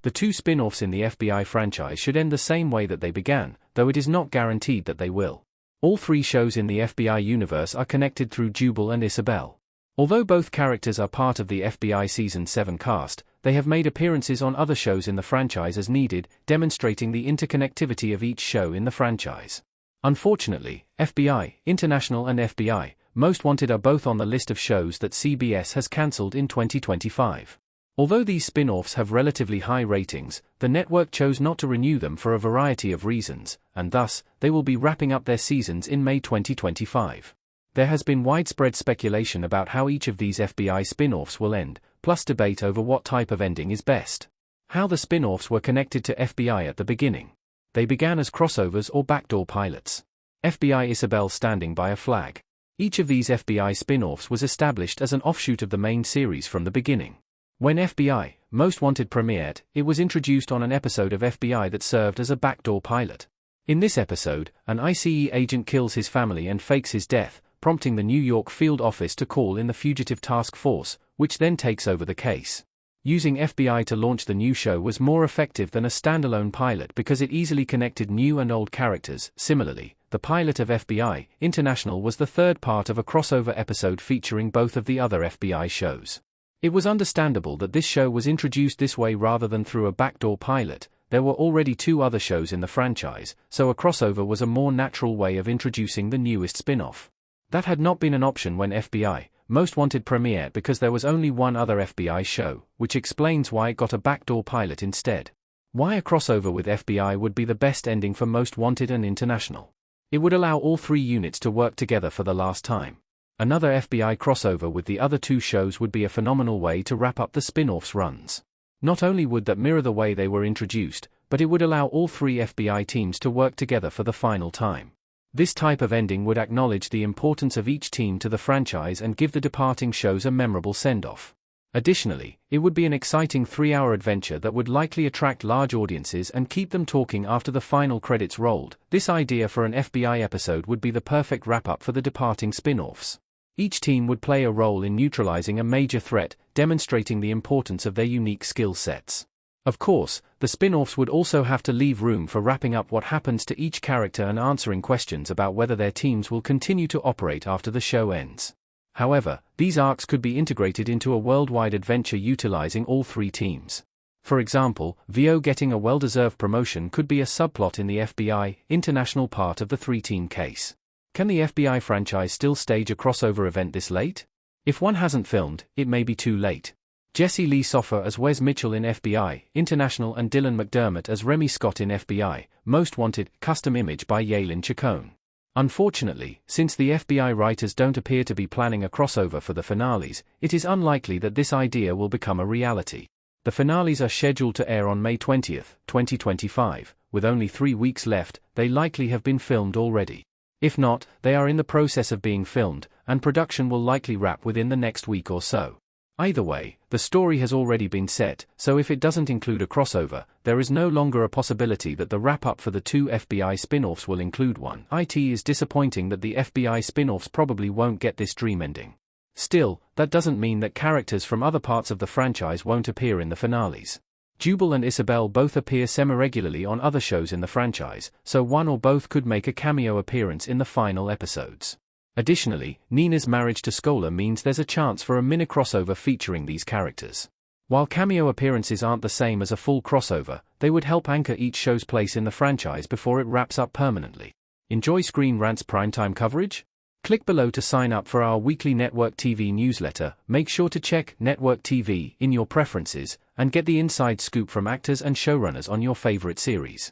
The two spin-offs in the FBI franchise should end the same way that they began, though it is not guaranteed that they will. All three shows in the FBI universe are connected through Jubal and Isabel. Although both characters are part of the FBI Season 7 cast, they have made appearances on other shows in the franchise as needed, demonstrating the interconnectivity of each show in the franchise. Unfortunately, FBI, International and FBI, Most Wanted are both on the list of shows that CBS has cancelled in 2025. Although these spin-offs have relatively high ratings, the network chose not to renew them for a variety of reasons, and thus, they will be wrapping up their seasons in May 2025. There has been widespread speculation about how each of these FBI spin-offs will end, plus debate over what type of ending is best. How the spin-offs were connected to FBI at the beginning. They began as crossovers or backdoor pilots. FBI Isabel standing by a flag. Each of these FBI spin-offs was established as an offshoot of the main series from the beginning. When FBI, Most Wanted premiered, it was introduced on an episode of FBI that served as a backdoor pilot. In this episode, an ICE agent kills his family and fakes his death, prompting the New York field office to call in the Fugitive Task Force, which then takes over the case. Using FBI to launch the new show was more effective than a standalone pilot because it easily connected new and old characters. Similarly, the pilot of FBI, International was the third part of a crossover episode featuring both of the other FBI shows. It was understandable that this show was introduced this way rather than through a backdoor pilot. There were already two other shows in the franchise, so a crossover was a more natural way of introducing the newest spin-off. That had not been an option when FBI, Most Wanted premiered because there was only one other FBI show, which explains why it got a backdoor pilot instead. Why a crossover with FBI would be the best ending for Most Wanted and International. It would allow all three units to work together for the last time. Another FBI crossover with the other two shows would be a phenomenal way to wrap up the spin-offs runs. Not only would that mirror the way they were introduced, but it would allow all three FBI teams to work together for the final time. This type of ending would acknowledge the importance of each team to the franchise and give the departing shows a memorable send-off. Additionally, it would be an exciting 3-hour adventure that would likely attract large audiences and keep them talking after the final credits rolled. This idea for an FBI episode would be the perfect wrap-up for the departing spin-offs. Each team would play a role in neutralizing a major threat, demonstrating the importance of their unique skill sets. Of course, the spin-offs would also have to leave room for wrapping up what happens to each character and answering questions about whether their teams will continue to operate after the show ends. However, these arcs could be integrated into a worldwide adventure utilizing all three teams. For example, VO getting a well-deserved promotion could be a subplot in the FBI, International part of the three-team case. Can the FBI franchise still stage a crossover event this late? If one hasn't filmed, it may be too late. Jesse Lee Soffer as Wes Mitchell in FBI, International and Dylan McDermott as Remy Scott in FBI, Most Wanted, custom image by Yaelin Chacon. Unfortunately, since the FBI writers don't appear to be planning a crossover for the finales, it is unlikely that this idea will become a reality. The finales are scheduled to air on May 20, 2025, with only 3 weeks left. They likely have been filmed already. If not, they are in the process of being filmed, and production will likely wrap within the next week or so. Either way, the story has already been set, so if it doesn't include a crossover, there is no longer a possibility that the wrap-up for the two FBI spin-offs will include one. It is disappointing that the FBI spin-offs probably won't get this dream ending. Still, that doesn't mean that characters from other parts of the franchise won't appear in the finales. Jubal and Isabel both appear semi-regularly on other shows in the franchise, so one or both could make a cameo appearance in the final episodes. Additionally, Nina's marriage to Scola means there's a chance for a mini crossover featuring these characters. While cameo appearances aren't the same as a full crossover, they would help anchor each show's place in the franchise before it wraps up permanently. Enjoy Screen Rant's primetime coverage? Click below to sign up for our weekly Network TV newsletter. Make sure to check Network TV in your preferences and get the inside scoop from actors and showrunners on your favorite series.